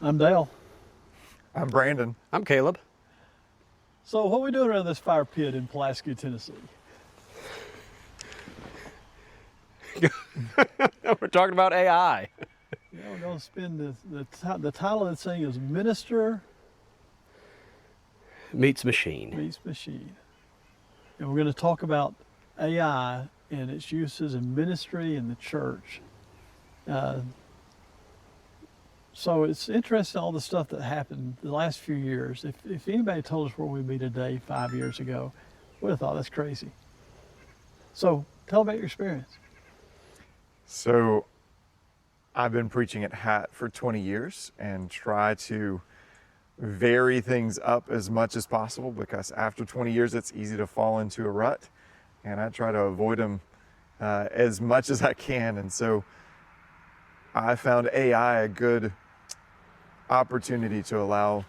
I'm Dale. I'm Brandon. I'm Caleb. So what are we doing around this fire pit in Pulaski, Tennessee? We're talking about AI. Yeah, we're going to spend the title of this thing is Minister Meets Machine. Meets Machine. And we're going to talk about AI and its uses in ministry and the church. So it's interesting, all the stuff that happened the last few years. If anybody told us where we'd be today 5 years ago, we'd have thought that's crazy. So tell about your experience. So I've been preaching at HAT for 20 years and try to vary things up as much as possible, because after 20 years it's easy to fall into a rut, and I try to avoid them as much as I can. And so I found AI a good opportunity to allow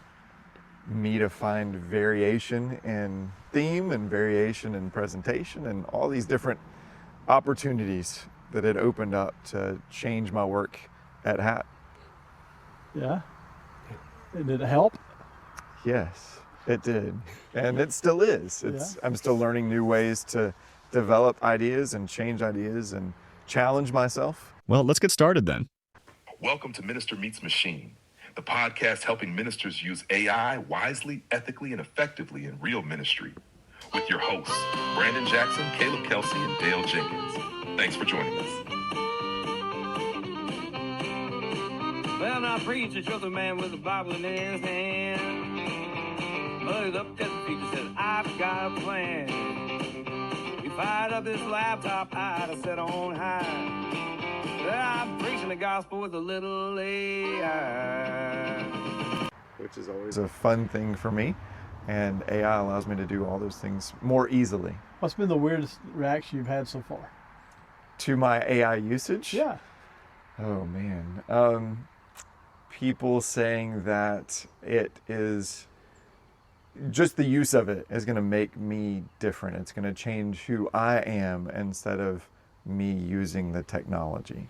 me to find variation in theme and variation in presentation and all these different opportunities that it opened up to change my work at HAT. Yeah? And did it help? Yes, it did. And it still is. I'm still learning new ways to develop ideas and change ideas and challenge myself. Well, let's get started then. Welcome to Minister Meets Machine, the podcast helping ministers use AI wisely, ethically, and effectively in real ministry. With your hosts, Brandon Jackson, Caleb Kelsey, and Dale Jenkins. Thanks for joining us. Well, now preacher showed the man with the Bible in his hand. But he looked at the feature and said, I've got a plan. He fired up his laptop high to set on high. Well, I'm preaching the gospel with a little AI. Which is always a fun thing for me. And AI allows me to do all those things more easily. What's been the weirdest reaction you've had so far? To my AI usage? Yeah. Oh man. People saying that it is just the use of it is going to make me different. It's going to change who I am instead of me using the technology.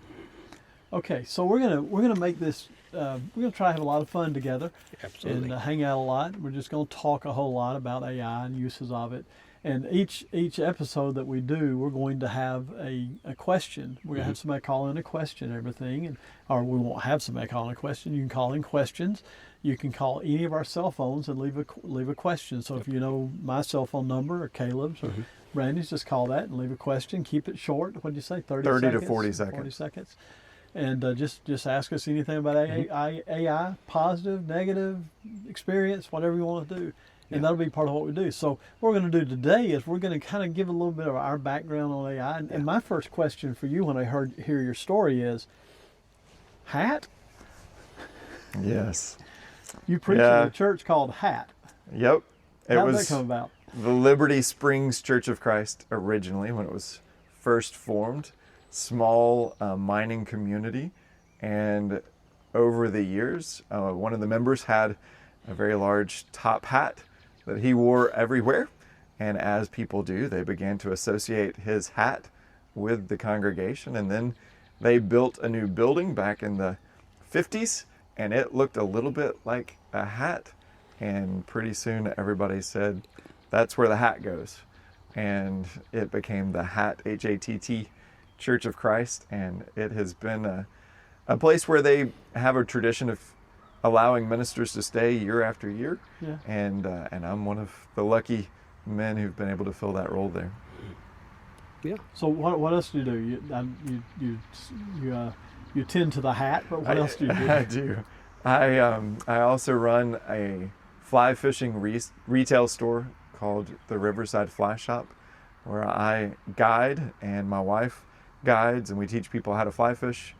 Okay, so we're gonna make this. We're gonna try to have a lot of fun together. Absolutely. And hang out a lot. We're just gonna talk a whole lot about AI and uses of it. And each episode that we do, we're going to have a question. We're going to have somebody call in a question and everything. Or we won't have somebody call in a question. You can call in questions. You can call any of our cell phones and leave a question. So if you know my cell phone number or Caleb's or Randy's, just call that and leave a question. Keep it short. What did you say? 30 to 40 seconds. 40 seconds. And just ask us anything about AI, positive, negative, experience, whatever you want to do. And that'll be part of what we do. So what we're going to do today is we're going to kind of give a little bit of our background on AI. And my first question for you when I hear your story is, HAT? Yes. You preach at a church called HAT. Yep. How did that come about? The Liberty Springs Church of Christ originally, when it was first formed. Small mining community. And over the years, one of the members had a very large top hat that he wore everywhere. And as people do, they began to associate his hat with the congregation. And then they built a new building back in the 50s, and it looked a little bit like a hat. And pretty soon everybody said, that's where the hat goes. And it became the HAT, H-A-T-T, Church of Christ. And it has been a place where they have a tradition of allowing ministers to stay year after year. Yeah. And I'm one of the lucky men who've been able to fill that role there. Yeah. So what else do you do? You tend to the hat, but what else do you do? I do. I also run a fly fishing retail store called the Riverside Fly Shop, where I guide and my wife guides, and we teach people how to fly fish,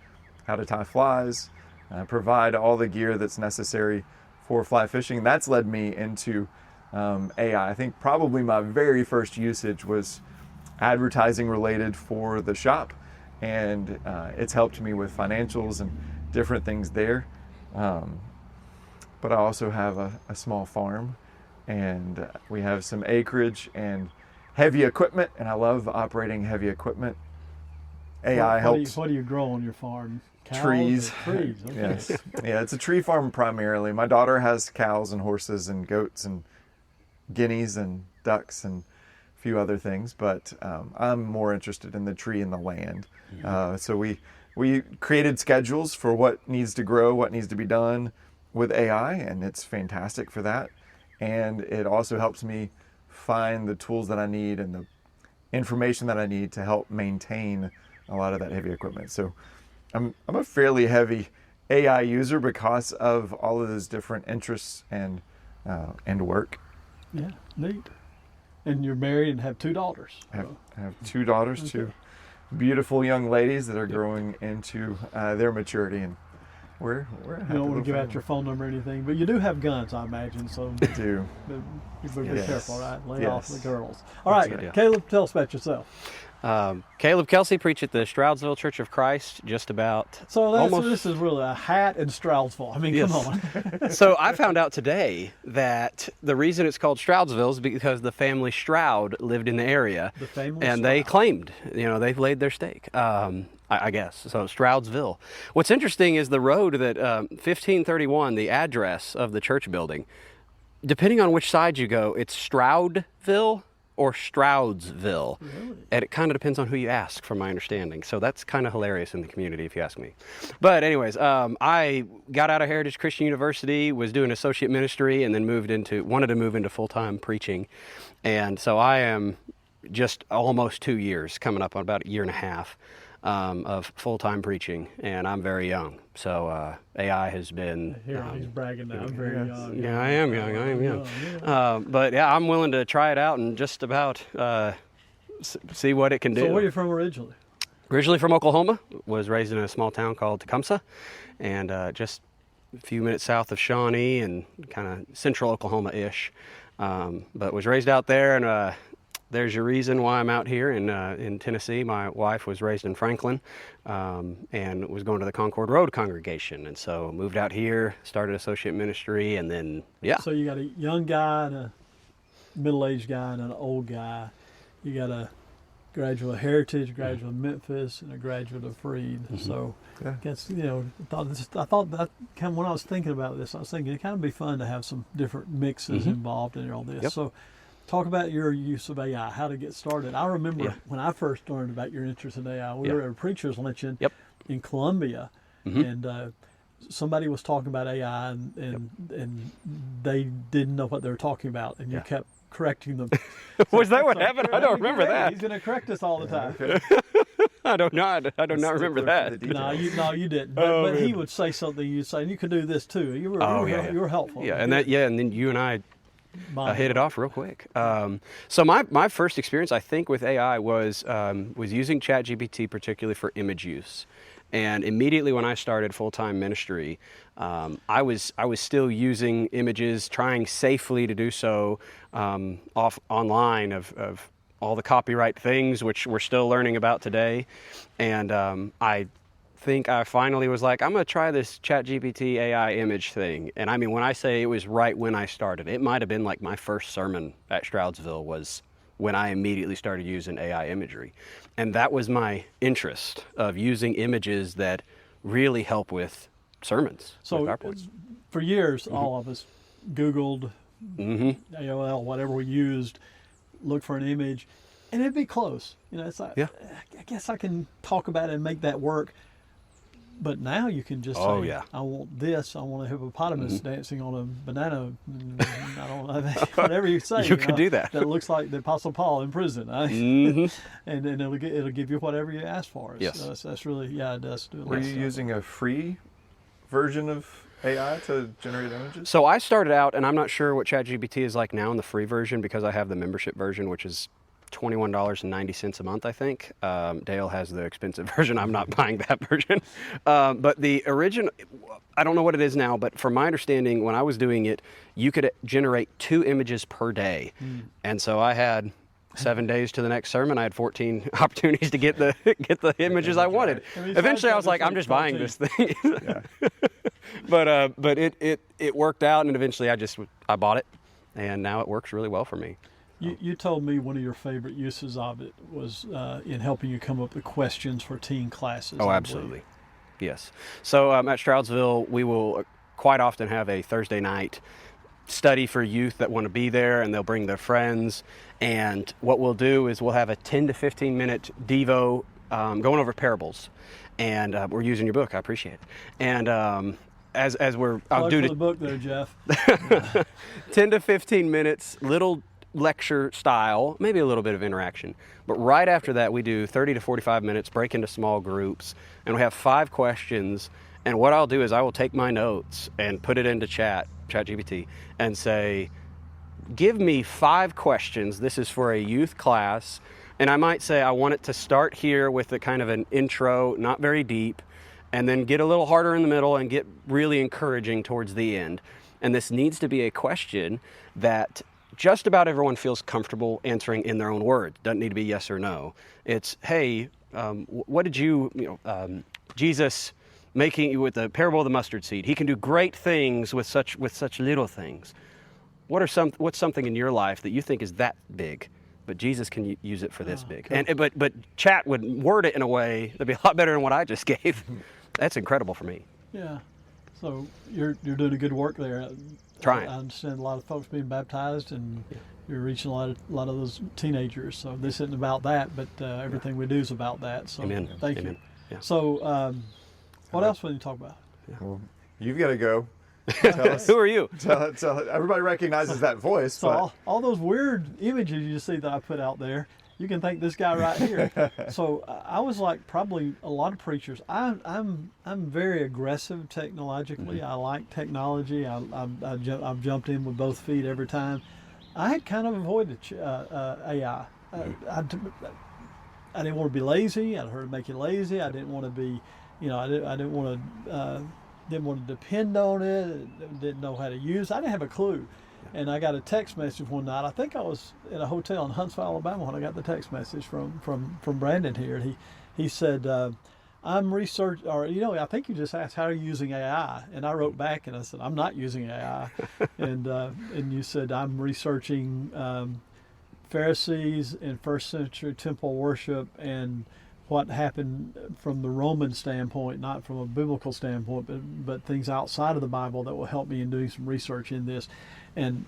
how to tie flies, provide all the gear that's necessary for fly fishing. That's led me into AI. I think probably my very first usage was advertising related for the shop, and it's helped me with financials and different things there. But I also have a small farm, and we have some acreage and heavy equipment, and I love operating heavy equipment. AI helps. What do you grow on your farm? Cows trees. or trees. Okay. Yes. Yeah, it's a tree farm primarily. My daughter has cows and horses and goats and guineas and ducks and a few other things, but I'm more interested in the tree and the land. So we created schedules for what needs to grow, what needs to be done with AI, and it's fantastic for that. And it also helps me find the tools that I need and the information that I need to help maintain a lot of that heavy equipment. So I'm a fairly heavy AI user because of all of those different interests and work. Yeah, neat. And you're married and have 2 daughters. I have 2 daughters, 2 beautiful young ladies that are growing into their maturity, and we're happy. You don't want to give out family. your phone number or anything, but you do have guns, I imagine. So I do. you better be Yes. careful, right? Lay Yes. off the girls. All right, right. Caleb, tell us about yourself. Caleb Kelsey, preach at the Stroudsville Church of Christ, just about So almost. this is really a hat and Stroudsville. I mean, Yes. come on. So I found out today that the reason it's called Stroudsville is because the family Stroud lived in the area. The family And they Stroud. claimed, they've laid their stake, I guess. So Stroudsville. What's interesting is the road that 1531, the address of the church building, depending on which side you go, it's Stroudville or Stroudsville. Really? And it kind of depends on who you ask, from my understanding. So that's kind of hilarious in the community, if you ask me. But anyways, I got out of Heritage Christian University, was doing associate ministry, and then wanted to move into full-time preaching. And so I am just almost 2 years, coming up on about a year and a half of full-time preaching, and I'm very young. So AI has been... Here, he's bragging now. I'm very young. Yeah, I am young. Yeah. But yeah, I'm willing to try it out and just about see what it can do. So where are you from originally? Originally from Oklahoma, was raised in a small town called Tecumseh, and just a few minutes south of Shawnee and kind of central Oklahoma-ish. But was raised out there, and there's your reason why I'm out here in Tennessee. My wife was raised in Franklin and was going to the Concord Road congregation, and so moved out here, started associate ministry, and then, yeah. So you got a young guy and a middle-aged guy and an old guy. You got a graduate of Heritage, graduate of Memphis, and a graduate of Freed. So Yeah. I guess, I thought that kind of, when I was thinking about this, I was thinking it'd kind of be fun to have some different mixes involved in all this. Yep. So talk about your use of AI, how to get started. I remember Yeah. when I first learned about your interest in AI, we Yeah. were at a preacher's luncheon Yep. in Columbia, and somebody was talking about AI, and they didn't know what they were talking about, and you Yeah. kept correcting them. Was that what So, happened? I don't remember great. that. He's going to correct us all the time. I do not remember that. No, you didn't. But he would say something. You'd say, "You could do this too." You were helpful. Yeah, and then you and I Mine. hit it off real quick. So my first experience, I think, with AI was using ChatGPT, particularly for image use. And immediately when I started full-time ministry, I was still using images, trying safely to do so online of all the copyright things, which we're still learning about today. And I think I finally was like, I'm going to try this ChatGPT AI image thing. And I mean, when I say it was right when I started, it might have been like my first sermon at Stroudsville was when I immediately started using AI imagery. And that was my interest, of using images that really help with sermons, So with PowerPoints. for years, all of us Googled, AOL, whatever we used, look for an image, and it'd be close. It's like, Yeah. I guess I can talk about it and make that work. But now you can just Oh, say, yeah. I want this. I want a hippopotamus dancing on a banana. I don't know, whatever you say. You could do that. That looks like the Apostle Paul in prison. and then it'll give you whatever you ask for. Yes. So that's really, it does do a lot Were of you stuff. using a free version of AI to generate images? So I started out, and I'm not sure what ChatGPT is like now in the free version, because I have the membership version, which is $21.90 a month, I think. Dale has the expensive version. I'm not buying that version. But the original, I don't know what it is now, but from my understanding, when I was doing it, you could generate 2 images per day. And so I had 7 days to the next sermon. I had 14 opportunities to get the images I wanted. Eventually, I was like, I'm just buying this thing. But it worked out, and eventually I bought it, and now it works really well for me. You told me one of your favorite uses of it was in helping you come up with questions for teen classes. I Oh, believe. absolutely. Yes. So at Stroudsville, we will quite often have a Thursday night study for youth that want to be there, and they'll bring their friends. And what we'll do is we'll have a 10 to 15 minute Devo going over parables. And we're using your book. I appreciate it. And as we're Plug for the book there, Jeff. 10 to 15 minutes, little lecture style, maybe a little bit of interaction. But right after that, we do 30 to 45 minutes, break into small groups, and we have 5 questions. And what I'll do is I will take my notes and put it into ChatGPT, and say, give me 5 questions. This is for a youth class. And I might say, I want it to start here with a kind of an intro, not very deep, and then get a little harder in the middle and get really encouraging towards the end. And this needs to be a question that just about everyone feels comfortable answering in their own words. Doesn't need to be yes or no. It's, hey, what did Jesus making you with the parable of the mustard seed? He can do great things with such little things. What's something in your life that you think is that big, but Jesus can use it for this big? Cool. And but chat would word it in a way that'd be a lot better than what I just gave. That's incredible for me. Yeah. So you're doing a good work there. Trying. I understand a lot of folks being baptized, and you're reaching a lot of those teenagers. So this isn't about that, but everything we do is about that. So Amen. Thank Amen. you. Yeah. So what else will you talk about? Well, you've got to go. Tell us, Who are you? Tell, everybody recognizes that voice. So but all those weird images you see that I put out there, you can thank this guy right here. So I was like probably a lot of preachers. I'm very aggressive technologically. I like technology. I've jumped in with both feet every time. I had kind of avoided AI. I didn't want to be lazy. I heard it make you lazy. I didn't want to be, I didn't want to depend on it. Didn't know how to use it. I didn't have a clue. And I got a text message one night. I think I was at a hotel in Huntsville, Alabama, when I got the text message from Brandon here. And he said, I'm research, or I think you just asked, how are you using AI? And I wrote back and I said, I'm not using AI. and you said, I'm researching Pharisees in first century temple worship and what happened from the Roman standpoint, not from a biblical standpoint, but things outside of the Bible that will help me in doing some research in this. And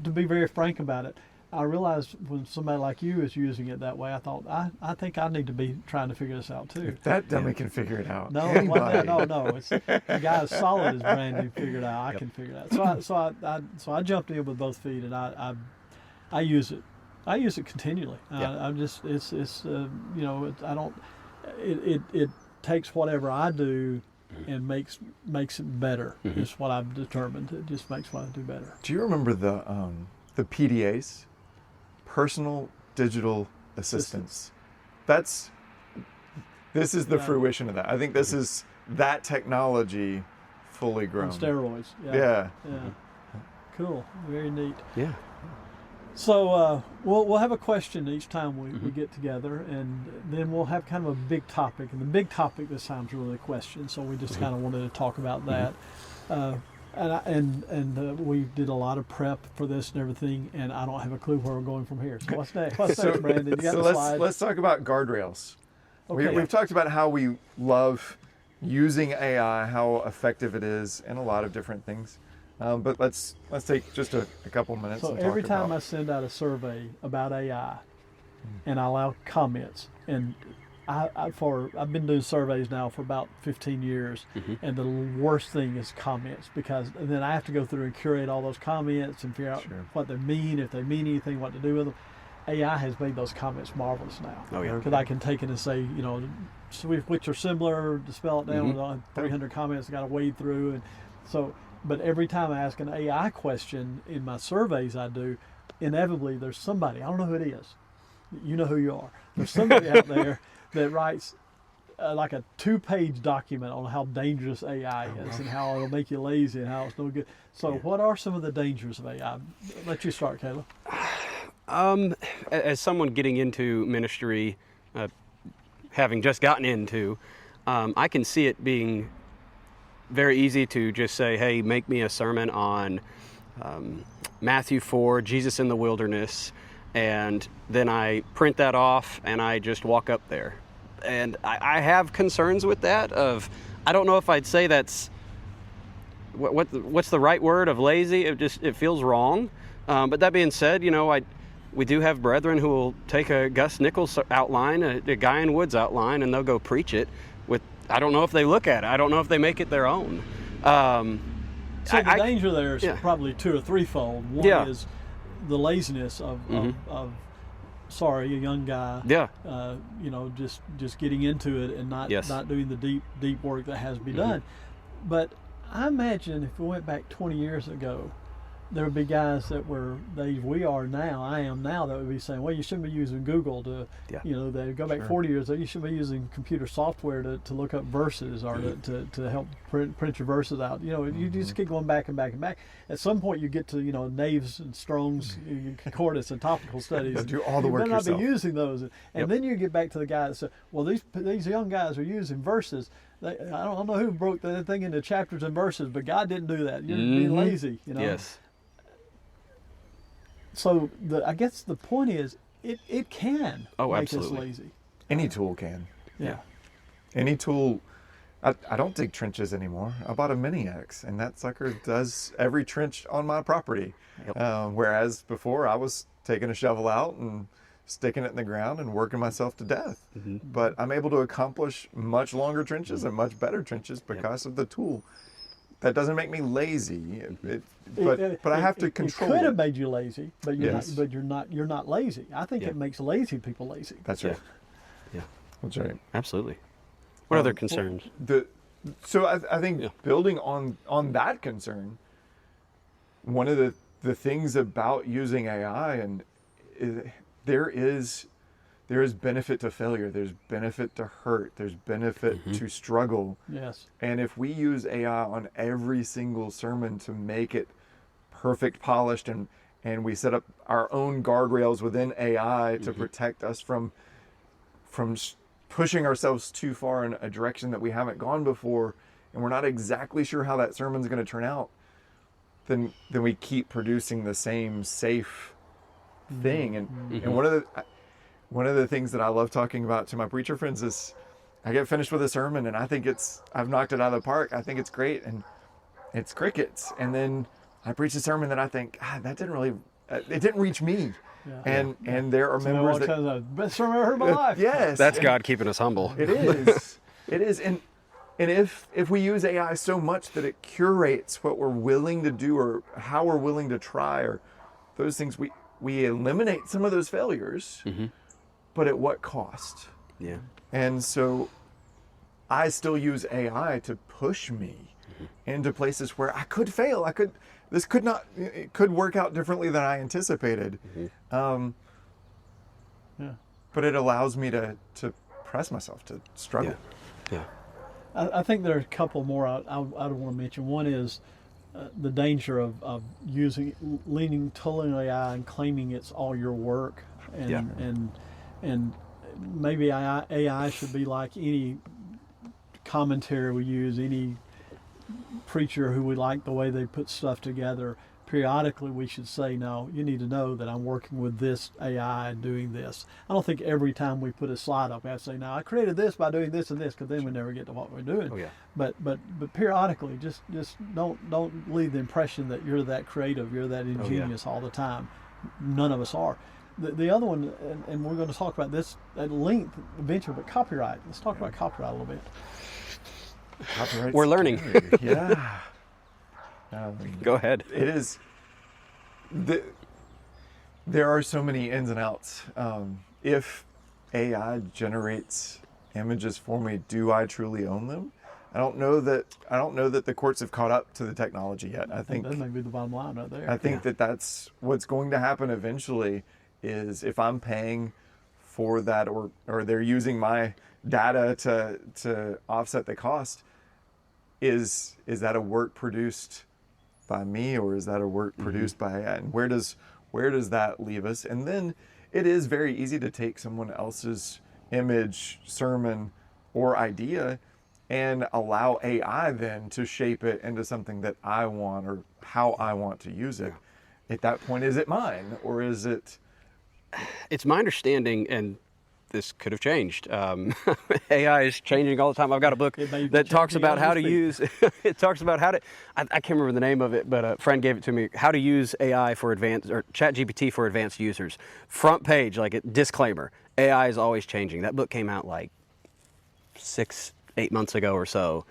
to be very frank about it, I realized when somebody like you is using it that way, I thought, I think I need to be trying to figure this out too. If that dummy can figure it out. No, no. It's the guy as solid as Brandon figured out. I can figure it out. So I jumped in with both feet, and I use it. I use it continually. I'm just it takes whatever I do and makes it better. Is what I've determined. It just makes what I do better. Do you remember the PDAs, personal digital assistants? This is the fruition of that. I think this is that technology fully grown. On steroids. Yeah. Cool. Very neat. Yeah. So we'll have a question each time we get together, and then we'll have kind of a big topic. And the big topic this time is really a question. So we just kind of wanted to talk about that. And we did a lot of prep for this and everything, and I don't have a clue where we're going from here. So what's next? Brandon? You got the slide? Let's talk about guardrails. Okay. We've talked about how we love using AI, how effective it is in a lot of different things. But let's take just a couple minutes. So and every talk time about... I send out a survey about AI, and I allow comments, and I've been doing surveys now for about 15 years, and the worst thing is comments, because then I have to go through and curate all those comments and figure out what they mean, if they mean anything, what to do with them. AI has made those comments marvelous now. Oh yeah. Because I can take it and say, which are similar, to spell it down, 300 comments I got to wade through, and so. But every time I ask an AI question in my surveys I do, inevitably there's somebody, I don't know who it is, you know who you are, there's somebody out there that writes like a 2-page document on how dangerous AI is and how it'll make you lazy and how it's no good. So what are some of the dangers of AI? Let you start, Caleb. As someone getting into ministry, having just gotten into, I can see it being very easy to just say, hey, make me a sermon on Matthew 4, Jesus in the wilderness, and then I print that off and I just walk up there. And I have concerns with that of, I don't know if I'd say that's what's the right word of lazy. It feels wrong. But that being said, we do have brethren who will take a Gus Nichols outline, a Guy in Woods outline, and they'll go preach it with, I don't know if they look at it. I don't know if they make it their own. So the danger there is probably two or threefold. One is the laziness of a young guy. Just getting into it and not doing the deep work that has to be done. But I imagine if we went back 20 years ago, there would be guys that were the age we are now, I am now, that would be saying, well, you shouldn't be using Google to, they go back 40 years, you should be using computer software to look up verses or to help print your verses out. You just keep going back and back and back. At some point, you get to, Naves and Strong's concordance and topical studies. Do all the work yourself. You better not be using those. And then you get back to the guy that said, well, these young guys are using verses. I don't know who broke that thing into chapters and verses, but God didn't do that. You're being lazy, Yes. So I guess the point is, it can make absolutely. us lazy. Any tool can. Yeah. Any tool. I don't dig trenches anymore. I bought a Mini X, and that sucker does every trench on my property. Yep. Whereas before, I was taking a shovel out and sticking it in the ground and working myself to death. But I'm able to accomplish much longer trenches and much better trenches because of the tool. That doesn't make me lazy, but I have to control it. It could have made you lazy, but you're Yes. you're not lazy. I think it makes lazy people lazy. That's right. Yeah. That's right. Absolutely. What other concerns? So I think building on that concern, one of the things about using AI there is benefit to failure. There's benefit to hurt. There's benefit to struggle. Yes. And if we use AI on every single sermon to make it perfect, polished, and we set up our own guardrails within AI to protect us from pushing ourselves too far in a direction that we haven't gone before, and we're not exactly sure how that sermon's going to turn out, then we keep producing the same safe thing. And one of the things that I love talking about to my preacher friends is I get finished with a sermon and I think I've knocked it out of the park. I think it's great and it's crickets. And then I preach a sermon that I think, that didn't really, it didn't reach me. Yeah. And there are members that... best sermon I ever heard in my life. Yes. That's God keeping us humble. It is. It is. And if we use AI so much that it curates what we're willing to do or how we're willing to try or those things, we eliminate some of those failures. But at what cost? Yeah. And so I still use AI to push me into places where I could fail. It could work out differently than I anticipated. But it allows me to press myself, to struggle. Yeah. I think there are a couple more I want to mention. One is the danger of leaning totally on AI and claiming it's all your work. And maybe AI should be like any commentary we use, any preacher who we like the way they put stuff together. Periodically, we should say, no, you need to know that I'm working with this AI and doing this. I don't think every time we put a slide up, we have to say, now I created this by doing this and this, because then we never get to what we're doing. Oh, yeah. But periodically, just don't leave the impression that you're that creative, you're that ingenious all the time. None of us are. The other one, and we're going to talk about this at length eventually, but copyright. Let's talk about copyright a little bit. Copyright's We're learning. scary. Yeah. Go ahead. It is. There are so many ins and outs. If AI generates images for me, do I truly own them? I don't know that the courts have caught up to the technology yet. I think that may be the bottom line right there. I think that's what's going to happen eventually. Is if I'm paying for that, or they're using my data to offset the cost, is that a work produced by me, or is that a work produced by AI? And where does that leave us? And then it is very easy to take someone else's image, sermon, or idea and allow AI then to shape it into something that I want or how I want to use it. At that point, is it mine, or is it... It's my understanding, and this could have changed. AI is changing all the time. I've got a book It may be that talks changing about as how we to speak. use. It talks about how to. I can't remember the name of it, but a friend gave it to me. How to use AI for advanced or ChatGPT for advanced users. Front page, like a disclaimer: AI is always changing. That book came out like 6-8 months ago or so,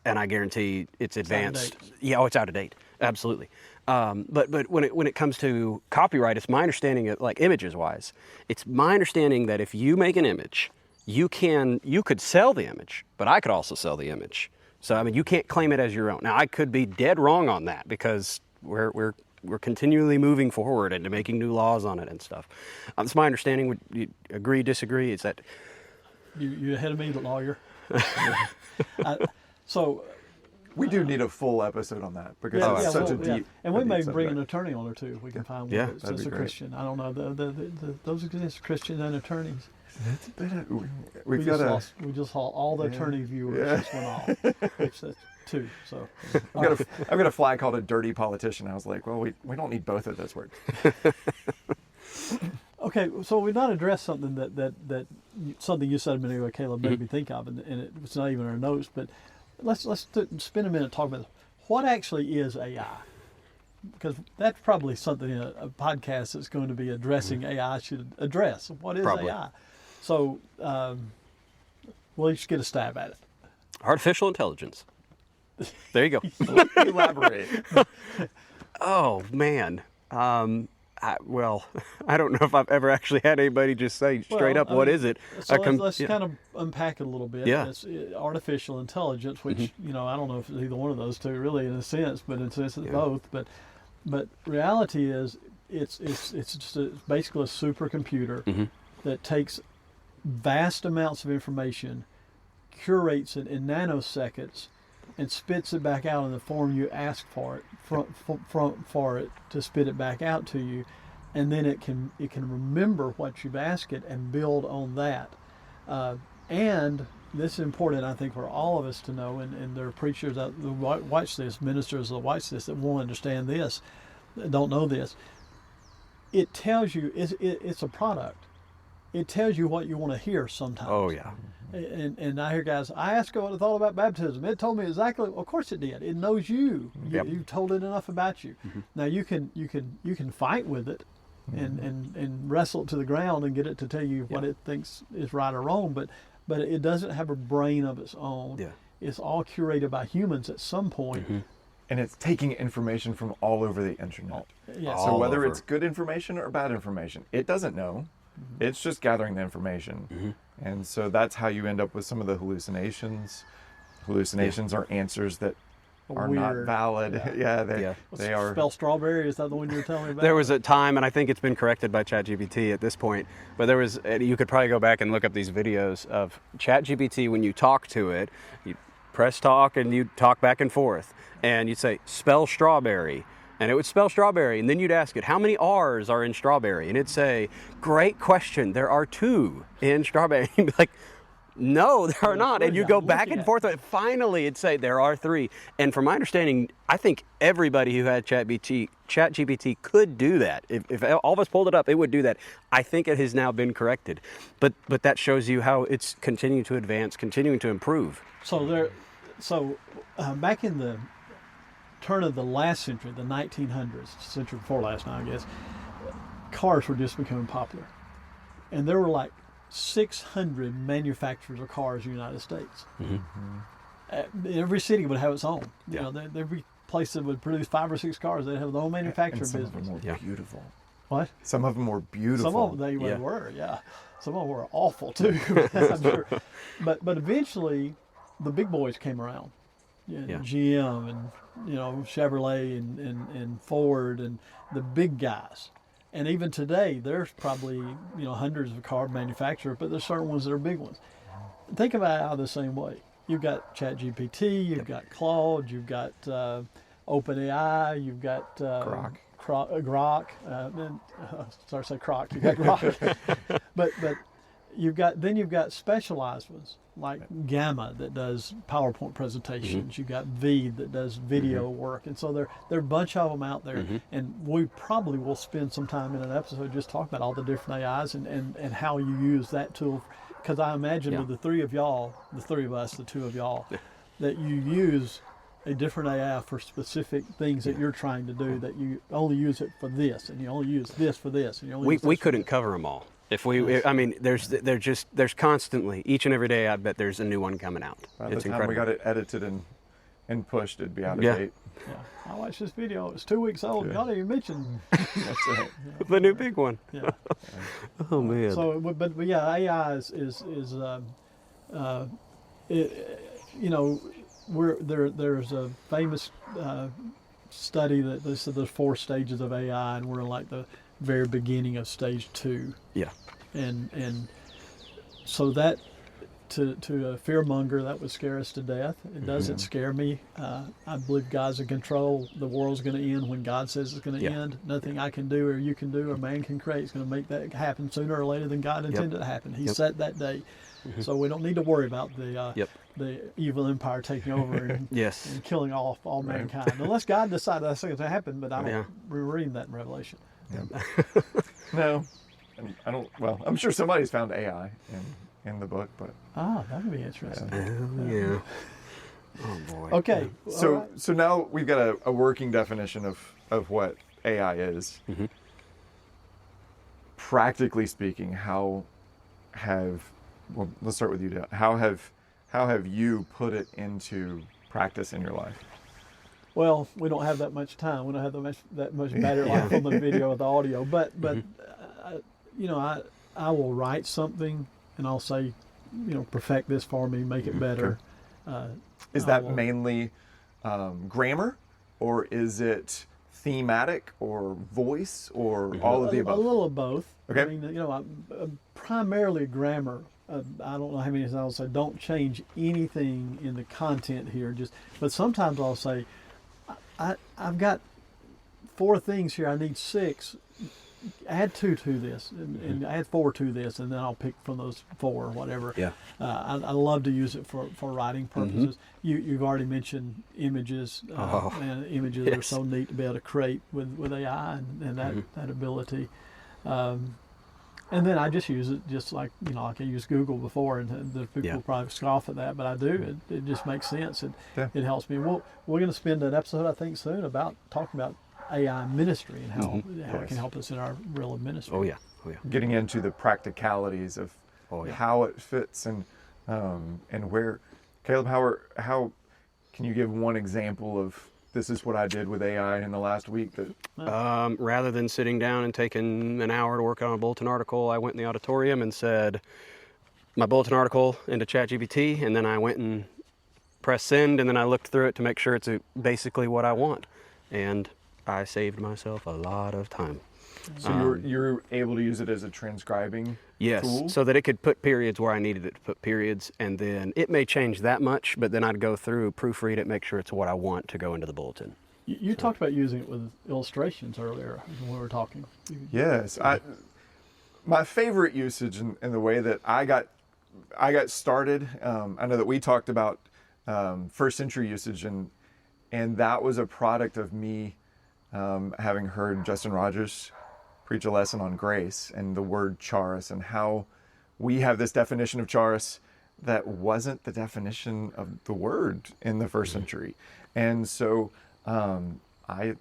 and I guarantee it's advanced. Yeah, it's out of date. Absolutely. But when it comes to copyright, it's my understanding, like images wise, it's my understanding that if you make an image, you could sell the image, but I could also sell the image. So I mean, you can't claim it as your own. Now I could be dead wrong on that because we're continually moving forward and making new laws on it and stuff. It's my understanding. Would you agree, disagree? Is that You ahead of me, the lawyer. So. We do need a full episode on that because Yeah, it's yeah, such well, a yeah. deep. And we a may deep bring an subject. attorney on or two if we can find one Yeah, that's that'd a be great. Christian. I don't know. Those exist, Christians and attorneys. We've got a. We just saw all the attorney viewers just went off. Which that's two. So I've got a flag called a dirty politician. I was like, well, we don't need both of those words. okay, so we've not addressed something that something you said a minute ago, Caleb, made me think of, and it's not even in our notes. But let's spend a minute talking about what actually is AI, because that's probably something a podcast that's going to be addressing AI should address. What is Probably. AI? So we'll each get a stab at it. artificial intelligence? There you go. Elaborate. Oh man. Well, I don't know if I've ever actually had anybody just say straight Well, up, I what mean, is it? So A com- let's yeah. kind of unpack it a little bit. Yeah. It's artificial intelligence, which I don't know if it's either one of those two, really, in a sense, but in a sense it's both. But reality is, it's basically a supercomputer that takes vast amounts of information, curates it in nanoseconds, and spits it back out in the form you ask for it to spit it back out to you, and then it can remember what you've asked it and build on that. And this is important, I think, for all of us to know, and there are preachers that watch this, ministers that watch this that won't understand this, that don't know this. It tells you it's a product. It tells you what you want to hear sometimes. Oh yeah. And I hear guys, I asked it what it thought about baptism. It told me exactly. Of course it did. It knows you. Yep. You've told it enough about you. Now you can fight with it, and wrestle it to the ground and get it to tell you what it thinks is right or wrong. But it doesn't have a brain of its own. Yeah. It's all curated by humans at some point. And it's taking information from all over the internet. Yeah. So All whether over. it's good information or bad information, it doesn't know. It's just gathering the information. And so that's how you end up with some of the hallucinations. Hallucinations are answers that are not Weird. valid. Yeah, Yeah. they are. Spell strawberry. Is that the one you were telling me about? There was a time, and I think it's been corrected by ChatGPT at this point, but there was, you could probably go back and look up these videos of ChatGPT when you talk to it, you press talk and you talk back and forth, and you'd say, spell strawberry, and it would spell strawberry, and then you'd ask it, how many R's are in strawberry? And it'd say, great question, there are 2 in strawberry. And you'd be like, no, there are not. And you go back and forth. Finally, it'd say there are 3. And from my understanding, I think everybody who had ChatGPT could do that. If all of us pulled it up, it would do that. I think it has now been corrected. But that shows you how it's continuing to advance, continuing to improve. So back in the turn of the last century, the 1900s, century before last now, I guess, cars were just becoming popular. And there were like 600 manufacturers of cars in the United States. Every city would have its own. You know, every place that would produce 5 or 6 cars, they'd have their own manufacturing And some business. of them were beautiful. What? Some of them were beautiful. Some of them they were, yeah. Some of them were awful too, I'm sure. But eventually, the big boys came around. GM and Chevrolet and Ford and the big guys. And even today, there's probably hundreds of car manufacturers, but there's certain ones that are big ones. Think about it out the same way. You've got ChatGPT, you've got Claude, you've got OpenAI, you've got Grok. Sorry to say Croc. You got Grok. but you've got specialized ones like Gamma that does PowerPoint presentations. You've got V that does video work, and so there are a bunch of them out there. And we probably will spend some time in an episode just talking about all the different AIs and how you use that tool. Because I imagine with the three of us, the two of y'all, that you use a different AI for specific things that you're trying to do. That you only use it for this, and you only use this for this, and you only use We this couldn't cover them all. If we, I mean, there's constantly, each and every day, I bet there's a new one coming out. By It's the time incredible. we got it edited and pushed, it'd be out of Yeah. date. Yeah, I watched this video. It's 2 weeks old. Y'all didn't even mention. That's right. The new big one. Yeah. Oh man. So, but yeah, AI is you know, there's a famous study that they said there's 4 stages of AI, and we're in like the very beginning of stage 2. Yeah. And so that to a fearmonger, that would scare us to death. It doesn't scare me. I believe God's in control. The world's going to end when God says it's going to end. Nothing I can do or you can do or man can create is going to make that happen sooner or later than God intended to happen. He set that day. So we don't need to worry about the evil empire taking over and, Yes. and killing off all mankind. Unless God decided that's going to happen, but I don't we're reading that in Revelation. No, I don't. Well, I'm sure somebody's found AI in the book, but That would be interesting. Oh yeah. Oh boy. Okay. so all right. so now we've got a working definition of what AI is. Practically speaking, let's start with you, Dale. How have you put it into practice in your life? Well, we don't have that much time. We don't have that much battery life on the video or the audio. But you know, I will write something and I'll say, you know, perfect this for me, make it better. Is that mainly grammar, or is it thematic, or voice, or all of the above? A little of both. Okay. I mean, you know, I'm primarily grammar. I don't know how many times I'll say don't change anything in the content here. But sometimes I'll say, I've got 4 things here. I need 6. Add 2 to this, and add 4 to this, and then I'll pick from those 4 or whatever. Yeah. I love to use it for writing purposes. You've already mentioned images. And images are so neat to be able to create with AI and that ability. And then I just use it just like, you know, like I used Google before, and the people probably scoff at that, but I do. It just makes sense. It helps me. Well, we're going to spend an episode, I think, soon about talking about AI ministry and how it can help us in our real ministry. Oh yeah. Getting into the practicalities of how it fits and where. Caleb, how can you give one example of this is what I did with AI in the last week? Rather than sitting down and taking an hour to work on a bulletin article, I went in the auditorium and said my bulletin article into ChatGPT, and then I went and pressed send, and then I looked through it to make sure it's basically what I want, and I saved myself a lot of time. So you're able to use it as a transcribing tool? So that it could put periods where I needed it to put periods, and then it may change that much, but then I'd go through, proofread it, make sure it's what I want to go into the bulletin. You talked about using it with illustrations earlier when we were talking. Yes. My favorite usage in the way that I got started, I know that we talked about first century usage, and that was a product of me having heard Justin Rogers preach a lesson on grace and the word charis, and how we have this definition of charis that wasn't the definition of the word in the first century. And so I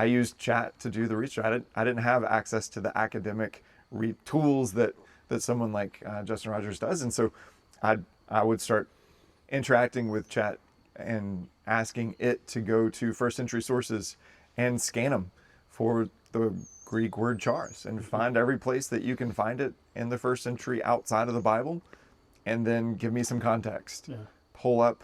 used chat to do the research. I didn't have access to the academic tools that someone like Justin Rogers does. And so I would start interacting with chat and asking it to go to first century sources and scan them for the Greek word charis and find every place that you can find it in the first century outside of the Bible, and then give me some context. Pull up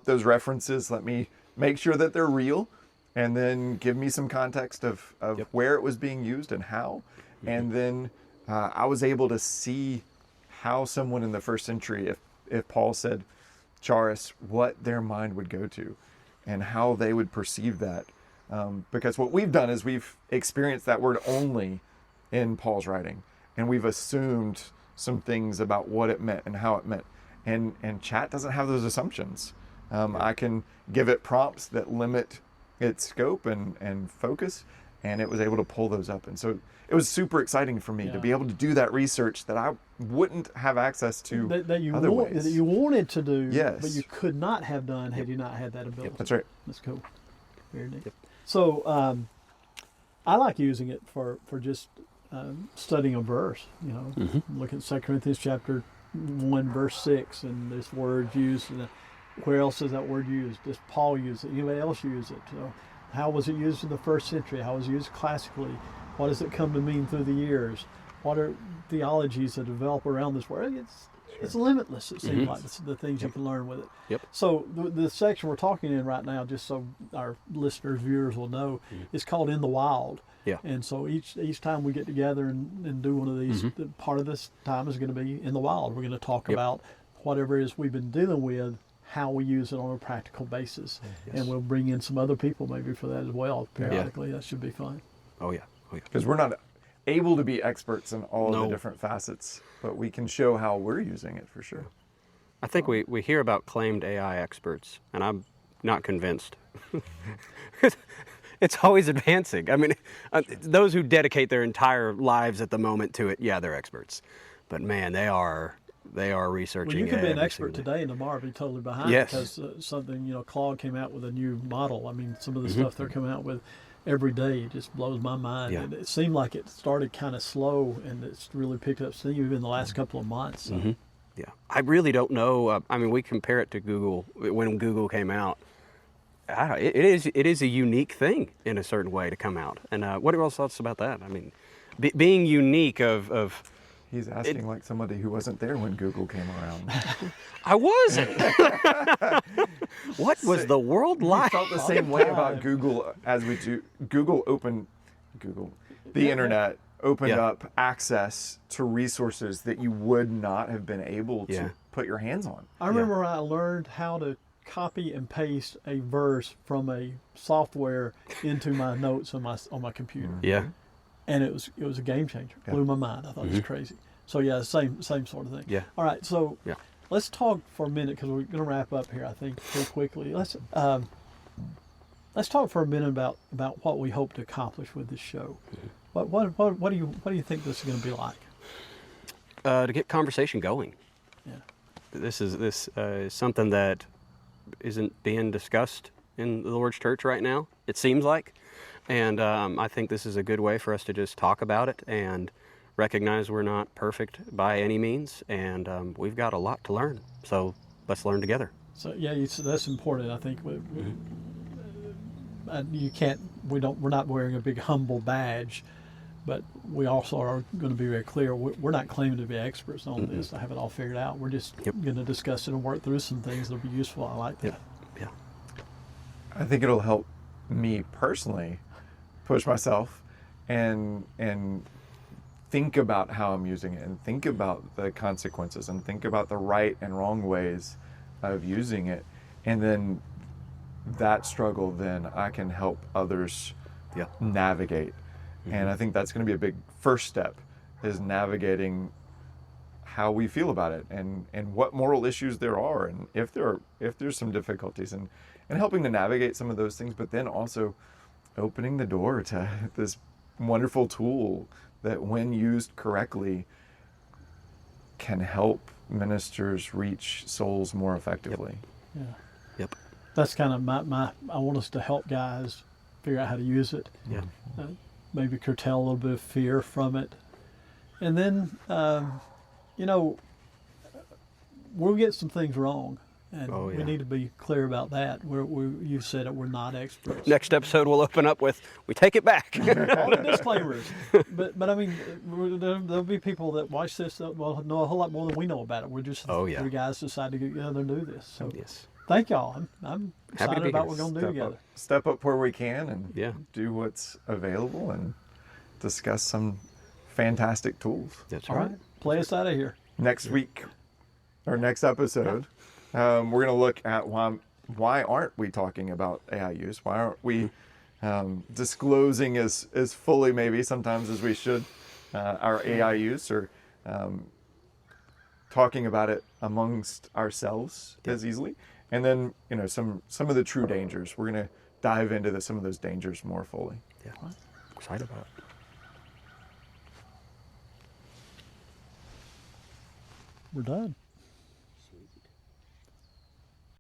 those references, let me make sure that they're real, and then give me some context of where it was being used and how. And then I was able to see how someone in the first century, if Paul said charis, what their mind would go to and how they would perceive that. Because what we've done is we've experienced that word only in Paul's writing, and we've assumed some things about what it meant and how it meant. And chat doesn't have those assumptions. I can give it prompts that limit its scope and focus, and it was able to pull those up. And so it was super exciting for me to be able to do that research that I wouldn't have access to that you otherwise. that you wanted to do, Yes. but you could not have done had you not had that ability. That's right. That's cool. Very neat. So I like using it for just studying a verse. You know, look at 2 Corinthians chapter 1 verse 6, and this word used. Where else is that word used? Does Paul use it? Anybody else use it? So how was it used in the first century? How was it used classically? What does it come to mean through the years? What are theologies that develop around this word? It's limitless, it seems like, the things you can learn with it. Yep. So the section we're talking in right now, just so our listeners, viewers will know, is called In the Wild. Yeah. And so each time we get together and do one of these, part of this time is going to be in the wild. We're going to talk about whatever it is we've been dealing with, how we use it on a practical basis. And we'll bring in some other people maybe for that as well periodically. That should be fun. Oh yeah. Because we're not able to be experts in all the different facets, but we can show how we're using it for sure. I think we hear about claimed AI experts, and I'm not convinced. It's always advancing. I mean, those who dedicate their entire lives at the moment to it, they're experts. But man, they are researching. Well, you could be an every expert single day. today and tomorrow be totally behind Yes. because something, Claude came out with a new model. I mean, some of the stuff they're coming out with every day just blows my mind. Yeah. And it seemed like it started kind of slow and it's really picked up steam even in the last couple of months. So. Yeah, I really don't know. I mean, we compare it to Google when Google came out. It is a unique thing in a certain way to come out. And what are your thoughts about that? I mean, being unique of He's asking like somebody who wasn't there when Google came around. I wasn't. What was the world I like? felt the same way about Google as we do. The internet opened up access to resources that you would not have been able to put your hands on. I remember I learned how to copy and paste a verse from a software into my notes on my computer. Yeah. And it was a game changer. Blew my mind. I thought it was crazy. So same sort of thing. Yeah. All right. So let's talk for a minute because we're going to wrap up here. I think pretty quickly. Let's talk for a minute about what we hope to accomplish with this show. What do you think this is going to be like? To get conversation going. Yeah. This is something that isn't being discussed in the Lord's church right now. It seems like. And I think this is a good way for us to just talk about it and recognize we're not perfect by any means, and we've got a lot to learn. So let's learn together. So that's important. I think we're not wearing a big humble badge, but we also are going to be very clear. We're not claiming to be experts on this. I have it all figured out. We're just going to discuss it and work through some things that'll be useful. I like that. Yeah. I think it'll help me personally push myself and think about how I'm using it and think about the consequences and think about the right and wrong ways of using it. And then that struggle, then I can help others navigate. And I think that's going to be a big first step, is navigating how we feel about it and what moral issues there are, and if there's some difficulties, and helping to navigate some of those things, but then also opening the door to this wonderful tool that, when used correctly, can help ministers reach souls more effectively. Yep. That's kind of my I want us to help guys figure out how to use it. Yeah. Maybe curtail a little bit of fear from it. And then, we'll get some things wrong. And we need to be clear about that. You said it, we're not experts. Next episode we'll open up with, we take it back. All the disclaimers. But I mean, there'll be people that watch this that will know a whole lot more than we know about it. We're just three guys decide to get together and do this. So thank y'all. I'm excited about what we're going to do together. Step up where we can and do what's available and discuss some fantastic tools. That's All right. Play us out of here. Next week, or next episode, we're going to look at why aren't we talking about AI use? Why aren't we disclosing as fully maybe sometimes as we should our AI use, or talking about it amongst ourselves as easily. And then, some of the true dangers. We're going to dive into some of those dangers more fully. Yeah. Excited about it. We're done.